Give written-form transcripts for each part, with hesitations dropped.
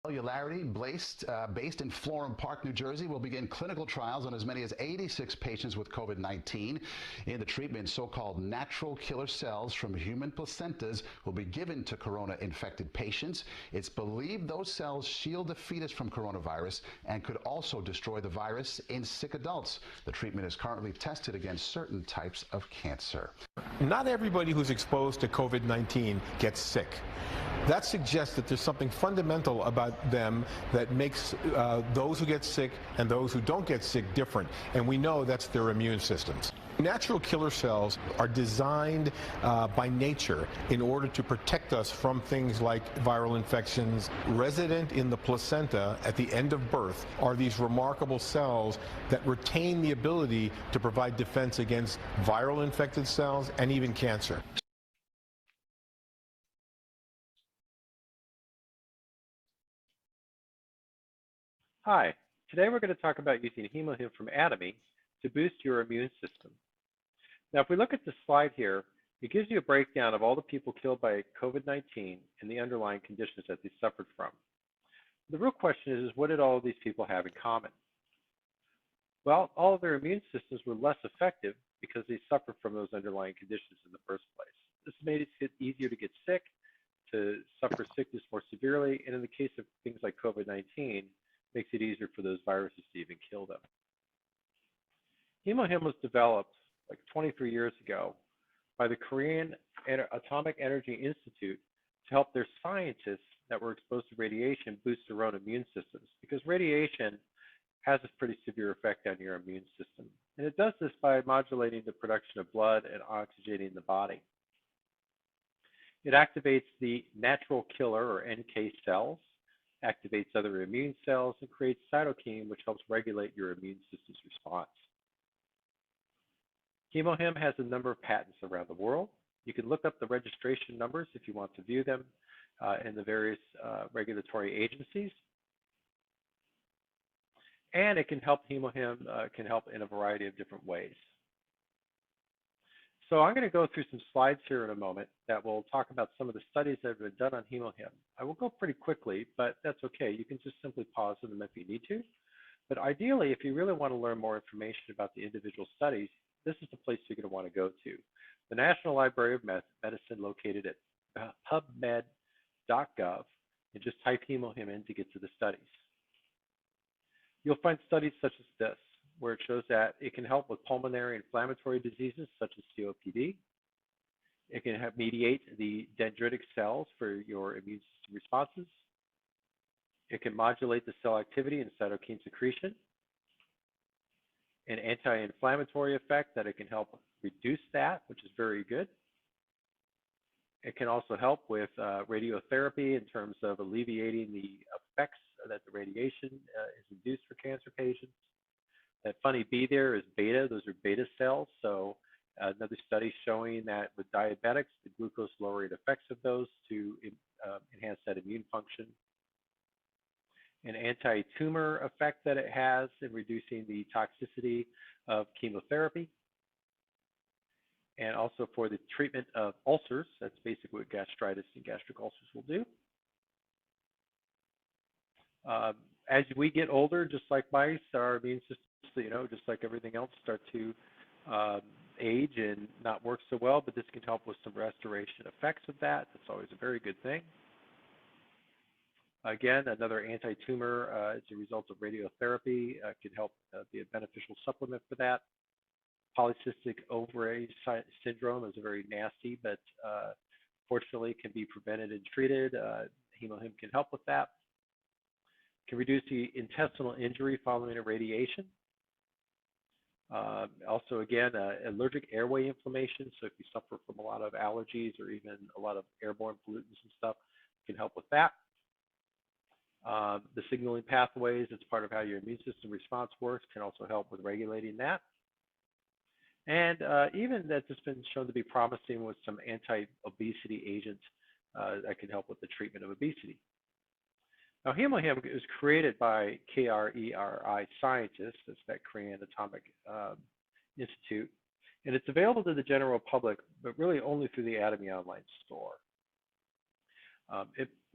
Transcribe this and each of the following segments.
Cellularity, based in Florham Park, New Jersey, will begin clinical trials on as many as 86 patients with COVID-19. In the treatment, so-called natural killer cells from human placentas will be given to corona-infected patients. It's believed those cells shield the fetus from coronavirus and could also destroy the virus in sick adults. The treatment is currently tested against certain types of cancer. Not everybody who's exposed to COVID-19 gets sick. That suggests that there's something fundamental about them that makes those who get sick and those who don't get sick different, and we know that's their immune systems. Natural killer cells are designed by nature in order to protect us from things like viral infections. Resident in the placenta at the end of birth are these remarkable cells that retain the ability to provide defense against viral infected cells and even cancer. Hi, today we're going to talk about using Hemohim from Atomy to boost your immune system. Now, if we look at the slide here, it gives you a breakdown of all the people killed by COVID-19 and the underlying conditions that they suffered from. The real question is what did all of these people have in common? Well, all of their immune systems were less effective because they suffered from those underlying conditions in the first place. This made it easier to get sick, to suffer sickness more severely, and in the case of things like COVID-19, makes it easier for those viruses to even kill them. Hemohim was developed like 23 years ago by the Korean Atomic Energy Institute to help their scientists that were exposed to radiation boost their own immune systems, because radiation has a pretty severe effect on your immune system. And it does this by modulating the production of blood and oxygenating the body. It activates the natural killer or NK cells, activates other immune cells, and creates cytokine, which helps regulate your immune system's response. Hemohim has a number of patents around the world. You can look up the registration numbers if you want to view them in the various regulatory agencies. And it can help, Hemohim can help in a variety of different ways. So I'm going to go through some slides here in a moment that will talk about some of the studies that have been done on Hemohim. I will go pretty quickly, but that's okay. You can just simply pause them if you need to. But ideally, if you really want to learn more information about the individual studies, this is the place you're going to want to go to. The National Library of Medicine, located at pubmed.gov, and just type Hemohim in to get to the studies. You'll find studies such as this, where it shows that it can help with pulmonary inflammatory diseases such as COPD. It can mediate the dendritic cells for your immune system responses. It can modulate the cell activity and cytokine secretion. An anti-inflammatory effect that it can help reduce that, which is very good. It can also help with radiotherapy in terms of alleviating the effects that the radiation is induced for cancer patients. That funny B there is beta. Those are beta cells. So another study showing that with diabetics, the glucose lowering effects of those to enhance that immune function. An anti-tumor effect that it has in reducing the toxicity of chemotherapy. And also for the treatment of ulcers. That's basically what gastritis and gastric ulcers will do. As we get older, just like mice, our immune systems, just like everything else, start to age and not work so well, but this can help with some restoration effects of that. That's always a very good thing. Again, another anti-tumor as a result of radiotherapy can help be a beneficial supplement for that. Polycystic ovary syndrome is a very nasty, but fortunately can be prevented and treated. Hemohim can help with that. Can reduce the intestinal injury following irradiation. Also, again, allergic airway inflammation. So if you suffer from a lot of allergies or even a lot of airborne pollutants and stuff, it can help with that. The signaling pathways, it's part of how your immune system response works, can also help with regulating that. And even that's just been shown to be promising with some anti-obesity agents that can help with the treatment of obesity. Now, Hemohim was created by KRERI scientists, that's that Korean Atomic Institute, and it's available to the general public, but really only through the Atomy online store.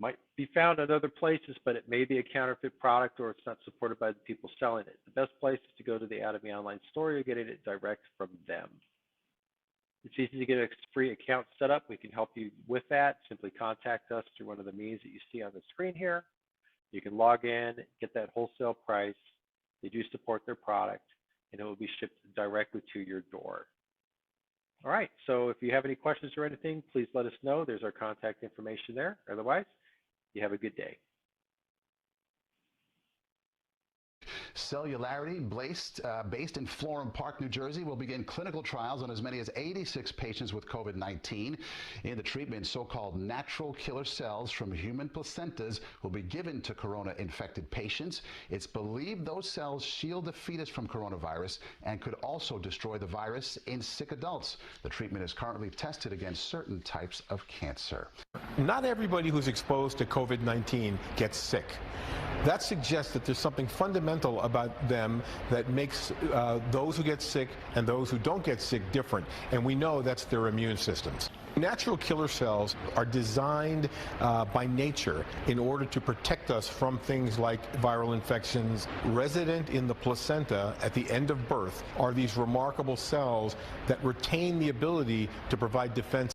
Might be found in other places, but it may be a counterfeit product or it's not supported by the people selling it. The best place is to go to the Atomy online store. You're getting it direct from them. It's easy to get a free account set up. We can help you with that. Simply contact us through one of the means that you see on the screen here. You can log in, get that wholesale price. They do support their product, and it will be shipped directly to your door. All right, so if you have any questions or anything, please let us know. There's our contact information there. Otherwise, you have a good day. Cellularity, based in Florham Park, New Jersey, will begin clinical trials on as many as 86 patients with COVID-19. In the treatment, so-called natural killer cells from human placentas will be given to corona-infected patients. It's believed those cells shield the fetus from coronavirus and could also destroy the virus in sick adults. The treatment is currently tested against certain types of cancer. Not everybody who's exposed to COVID-19 gets sick. That suggests that there's something fundamental about them that makes those who get sick and those who don't get sick different, and we know that's their immune systems. Natural killer cells are designed by nature in order to protect us from things like viral infections. Resident in the placenta at the end of birth are these remarkable cells that retain the ability to provide defense